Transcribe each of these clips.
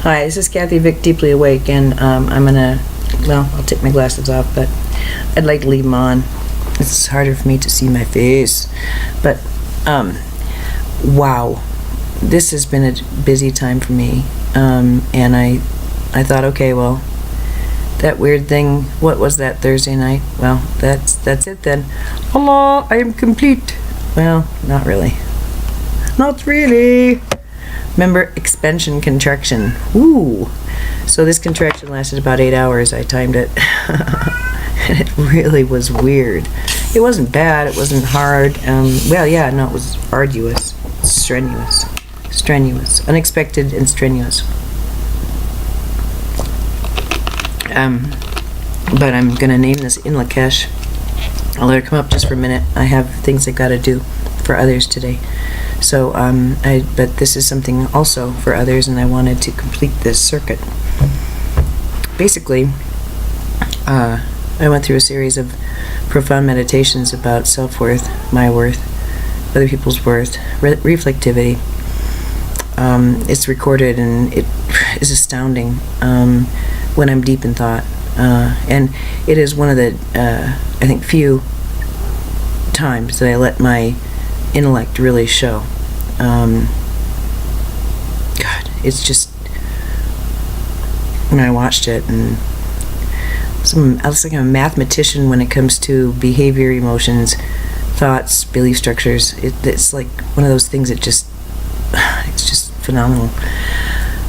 Hi, this is Kathy Vick, Deeply Awake, and I'm gonna, well, I'll take my glasses off, but I'd like to leave them on. It's harder for me to see my face. But, wow. This has been a busy time for me. And I thought, okay, well, that weird thing, what was that Thursday night? Well, that's it then. Allah, I am complete. Well, not really. Not really. Remember, expansion, contraction. Ooh. So this contraction lasted about 8 hours. I timed it. And it really was weird. It wasn't bad. It wasn't hard. Well, yeah, no, it was arduous. Strenuous. Strenuous. Unexpected and strenuous. But I'm going to name this in Lakesh. I'll let her come up just for a minute. I have things I got to do for others today. So, but this is something also for others, and I wanted to complete this circuit. Basically, I went through a series of profound meditations about self-worth, my worth, other people's worth, reflectivity. It's recorded, and it is astounding when I'm deep in thought. And it is one of the, I think, few times that I let my intellect really show. God, it's just, when I watched it, and I was like a mathematician when it comes to behavior, emotions, thoughts, belief structures. It's like one of those things that just, it's just phenomenal.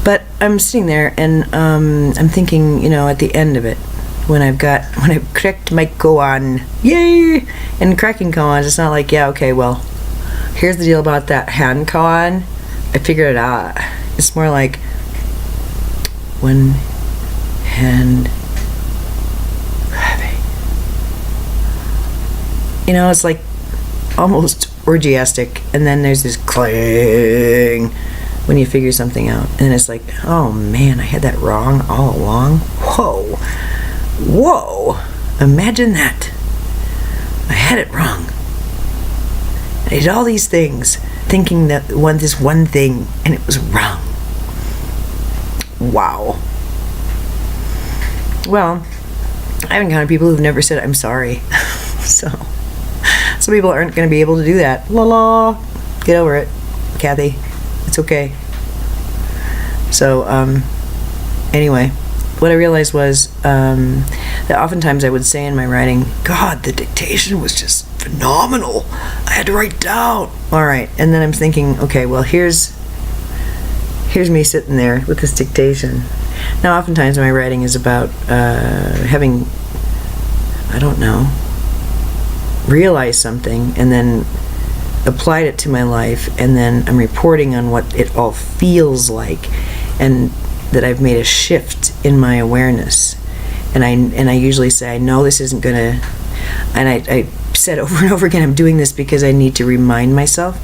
But I'm sitting there, and I'm thinking, you know, at the end of it, when I've cracked my koan, yay, and cracking koans, it's not like, yeah, okay, well, here's the deal about that hand koan. I figured it out. It's more like one hand clapping. You know, it's like almost orgiastic, and then there's this clang when you figure something out, and it's like, oh man, I had that wrong all along. Whoa, whoa, imagine that. I had it wrong. I did all these things thinking that this one thing, and it was wrong. Wow. Well, I've encountered people who've never said I'm sorry. So some people aren't going to be able to do that. La la. Get over it, Kathy. It's okay. So, anyway, what I realized was that oftentimes I would say in my writing, God, the dictation was just phenomenal. I had to write down. All right, and then I'm thinking, okay, well, here's me sitting there with this dictation. Now, oftentimes my writing is about having, I don't know, realized something and then applied it to my life, and then I'm reporting on what it all feels like, and that I've made a shift in my awareness. And I usually say, I know this isn't gonna, and I said over and over again, I'm doing this because I need to remind myself,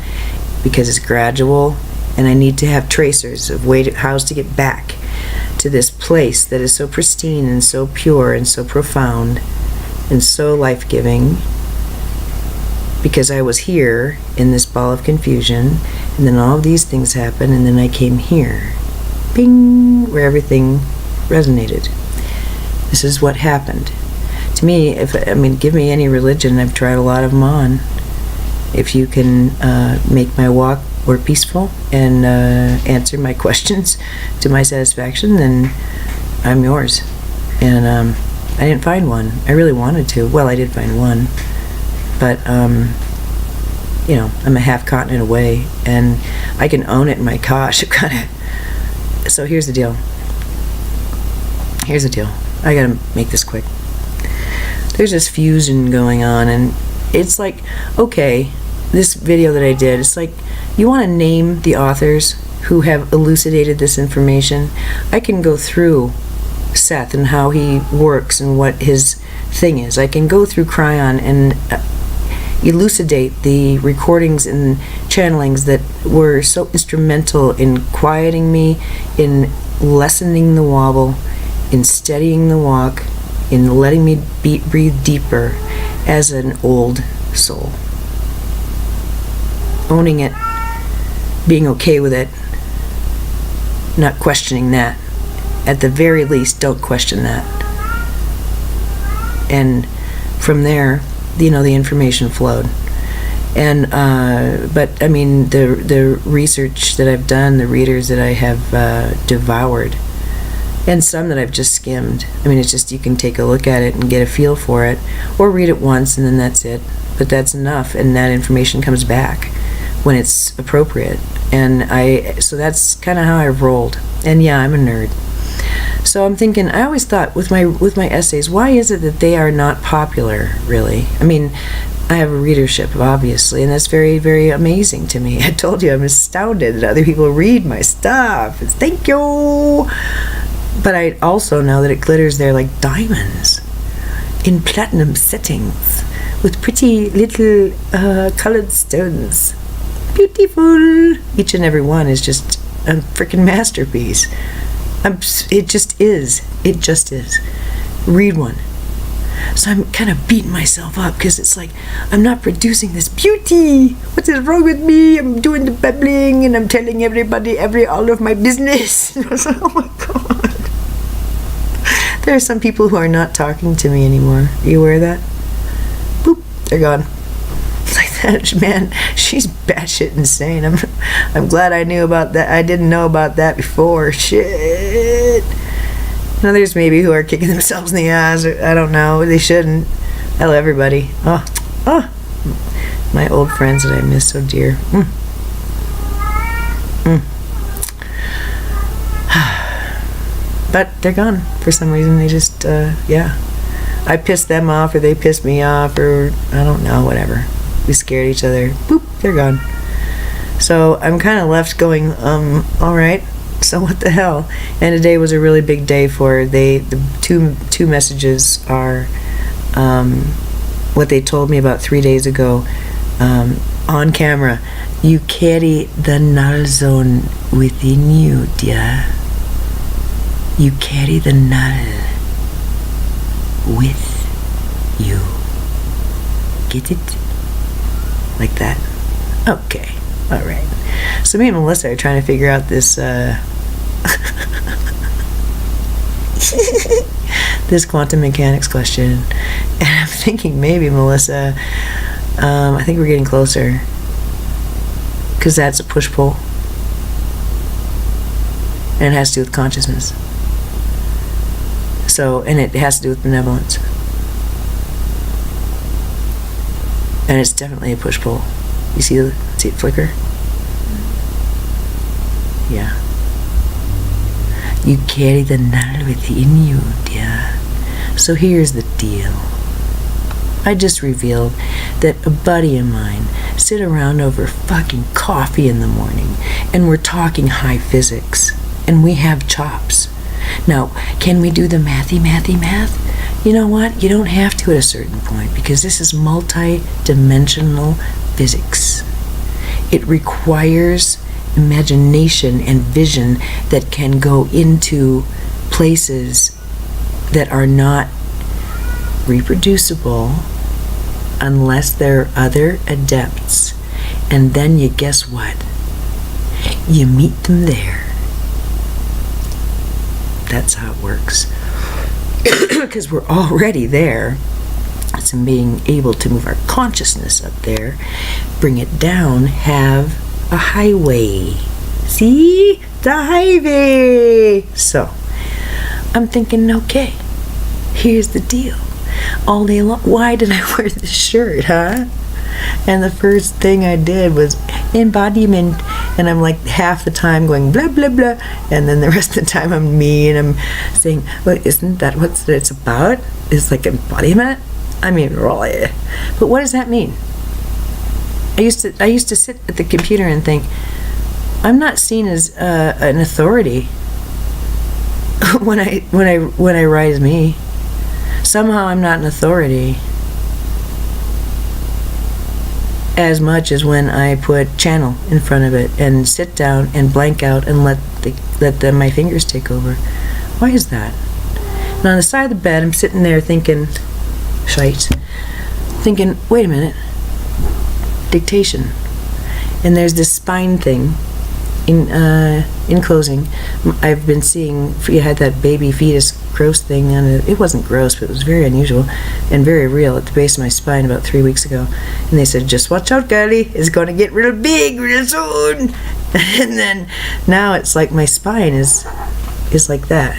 because it's gradual, and I need to have tracers of how to get back to this place that is so pristine and so pure and so profound and so life-giving, because I was here in this ball of confusion, and then all of these things happened, and then I came here, bing, where everything resonated. This is what happened. To me, give me any religion, I've tried a lot of them on. If you can make my walk more peaceful and answer my questions to my satisfaction, then I'm yours. And I didn't find one. I really wanted to. Well, I did find one. But, you know, I'm a half continent away, and I can own it in my gosh. So here's the deal. Here's the deal. I gotta make this quick. There's this fusion going on, and it's like, okay, this video that I did, it's like, you want to name the authors who have elucidated this information. I can go through Seth and how he works and what his thing is. I can go through Cryon and elucidate the recordings and channelings that were so instrumental in quieting me, in lessening the wobble, in steadying the walk, in letting me breathe deeper as an old soul. Owning it, being okay with it, not questioning that. at the very least, don't question that. And from there, the information flowed. And but I mean, the research that I've done, the readers that I have devoured, and some that I've just skimmed. I mean, it's just, you can take a look at it and get a feel for it, or read it once and then that's it. But that's enough, and that information comes back when it's appropriate. And so that's kind of how I've rolled. And yeah, I'm a nerd. So I'm thinking, I always thought with my essays, why is it that they are not popular, really? I mean, I have a readership, obviously, and that's very, very amazing to me. I told you, I'm astounded that other people read my stuff. It's thank you. But I also know that it glitters there like diamonds in platinum settings with pretty little colored stones. Beautiful. Each and every one is just a freaking masterpiece. It just is. It just is. Read one. So I'm kind of beating myself up because it's like, I'm not producing this beauty. What is wrong with me? I'm doing the babbling and I'm telling everybody all of my business. I was like, oh my God. There are some people who are not talking to me anymore. Are you aware of that? Boop, they're gone. It's like that, man, she's batshit insane. I'm glad I knew about that. I didn't know about that before. Shit. And others maybe who are kicking themselves in the ass. I don't know. They shouldn't. I love everybody. Oh. My old friends that I miss so dear. But they're gone for some reason. They just, yeah. I pissed them off, or they pissed me off, or I don't know, whatever. We scared each other. Boop, they're gone. So I'm kind of left going, all right, so what the hell? And today was a really big day for the two messages are what they told me about 3 days ago on camera. You carry the null zone within you, dear. You carry the null with you. Get it? Like that? Okay. Alright. So me and Melissa are trying to figure out this this quantum mechanics question. And I'm thinking maybe, Melissa, I think we're getting closer. Because that's a push-pull. And it has to do with consciousness. So, and it has to do with benevolence. And it's definitely a push-pull. You see it flicker? Yeah. You carry the null within you, dear. So here's the deal. I just revealed that a buddy of mine sit around over fucking coffee in the morning and we're talking high physics and we have chops. Now, can we do the mathy math? You know what? You don't have to at a certain point because this is multi-dimensional physics. It requires imagination and vision that can go into places that are not reproducible unless there are other adepts. And then you guess what? You meet them there. That's how it works. Because we're already there. It's in being able to move our consciousness up there, bring it down, have a highway. See? The highway! So, I'm thinking, okay, here's the deal. All day long, why did I wear this shirt, huh? And the first thing I did was embodiment, and I'm like half the time going blah blah blah, and then the rest of the time I'm me and I'm saying, well, isn't that what it's about? It's like embodiment. I mean, really. But what does that mean? I used to sit at the computer and think, I'm not seen as an authority when I write as me. Somehow I'm not an authority as much as when I put channel in front of it and sit down and blank out and let my fingers take over. Why is that? And on the side of the bed, I'm sitting there thinking, wait a minute, dictation. And there's this spine thing in closing, I've been seeing, you had that baby fetus gross thing on it. It wasn't gross, but it was very unusual and very real at the base of my spine about 3 weeks ago. And they said, just watch out, girlie, it's going to get real big real soon. And then now it's like my spine is like that,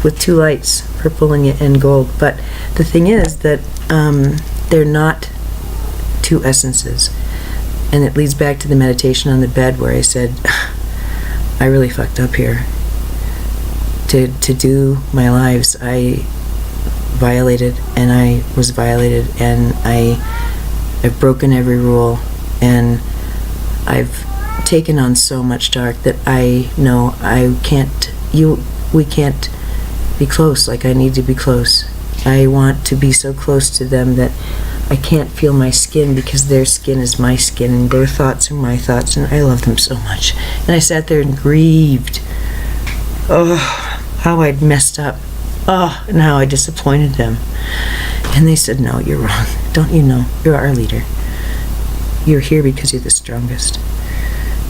with two lights, purple and gold. But the thing is that they're not two essences. And it leads back to the meditation on the bed where I said, I really fucked up here. To do my lives, I violated, and I was violated, and I've broken every rule, and I've taken on so much dark that I know we can't be close like I need to be close. I want to be so close to them that I can't feel my skin, because their skin is my skin and their thoughts are my thoughts, and I love them so much. And I sat there and grieved. Oh, how I'd messed up. Oh, and how I disappointed them. And they said, no, you're wrong. Don't you know? You're our leader. You're here because you're the strongest.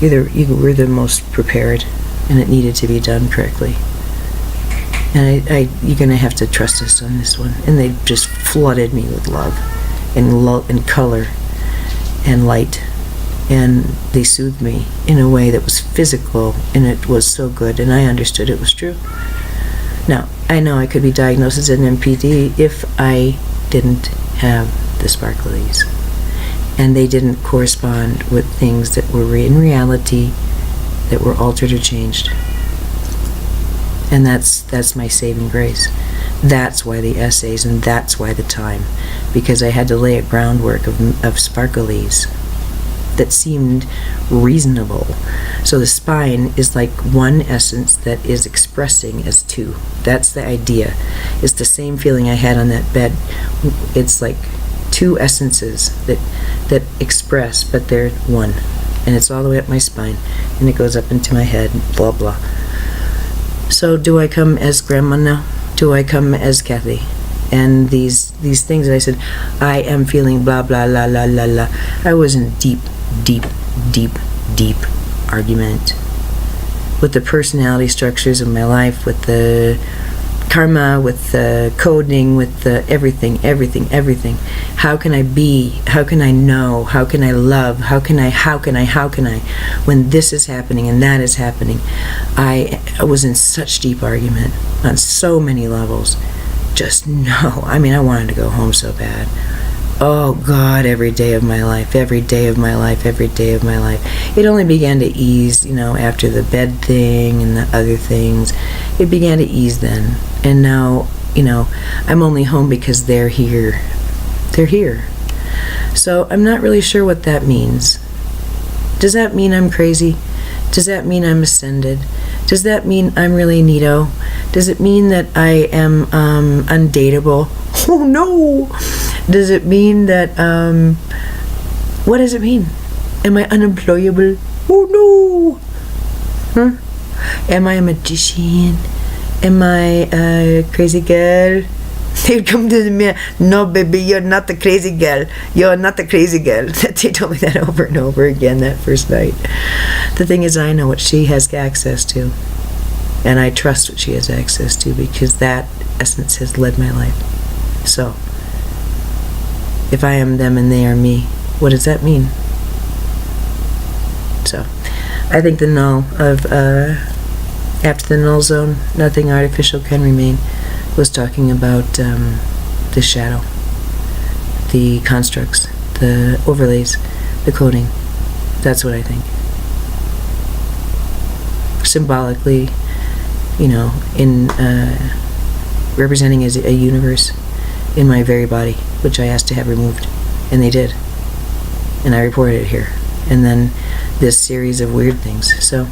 You were the most prepared, and it needed to be done correctly. And you're going to have to trust us on this one. And they just flooded me with love and color and light. And they soothed me in a way that was physical, and it was so good, and I understood it was true. Now, I know I could be diagnosed as an MPD if I didn't have the sparklies. And they didn't correspond with things that were in reality that were altered or changed. And that's my saving grace. That's why the essays, and that's why the time. Because I had to lay a groundwork of sparklies that seemed reasonable. So the spine is like one essence that is expressing as two. That's the idea. It's the same feeling I had on that bed. It's like two essences that express, but they're one. And it's all the way up my spine, and it goes up into my head, blah, blah. So do I come as Grandma now? Do I come as Kathy? And these things that I said, I am feeling blah, blah, la, la, la, la. I was in deep argument with the personality structures of my life, with the karma, with the coding, with the everything. How can I be? How can I know? How can I love? How can I? When this is happening and that is happening, I was in such deep argument on so many levels. Just no. I mean, I wanted to go home so bad. Oh God, every day of my life. It only began to ease, after the bed thing and the other things. It began to ease then. And now, I'm only home because they're here. They're here. So I'm not really sure what that means. Does that mean I'm crazy? Does that mean I'm ascended? Does that mean I'm really neato? Does it mean that I am undateable? Oh no! Does it mean that, what does it mean? Am I unemployable? Oh no! Huh? Am I a magician? Am I a crazy girl? They'd come to me, no baby, you're not the crazy girl. You're not the crazy girl. They told me that over and over again that first night. The thing is, I know what she has access to. And I trust what she has access to, because that essence has led my life. So, if I am them and they are me, what does that mean? So, I think the null of, after the null zone, nothing artificial can remain, was talking about the shadow, the constructs, the overlays, the coding. That's what I think. Symbolically, in representing as a universe in my very body, which I asked to have removed, and they did. And I reported it here. And then this series of weird things. So,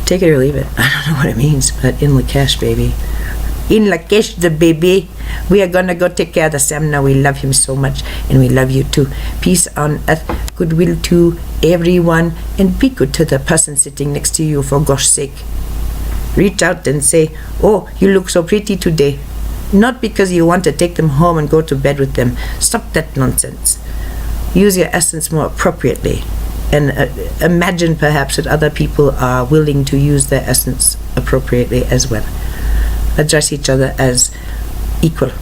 take it or leave it. I don't know what it means, but in Lakesh, baby. In Lakesh, the baby. We are gonna go take care of the Sam now. We love him so much, and we love you too. Peace on earth, goodwill to everyone, and be good to the person sitting next to you, for gosh sake. Reach out and say, oh, you look so pretty today. Not because you want to take them home and go to bed with them. Stop that nonsense. Use your essence more appropriately. and imagine perhaps that other people are willing to use their essence appropriately as well. Address each other as equal,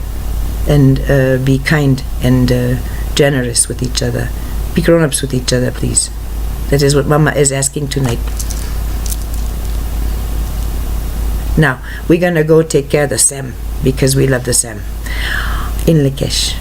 and be kind and generous with each other. Be grown-ups with each other, please. That is what Mama is asking tonight. Now, we're going to go take care of the Sam, because we love the Sam in Lakesh.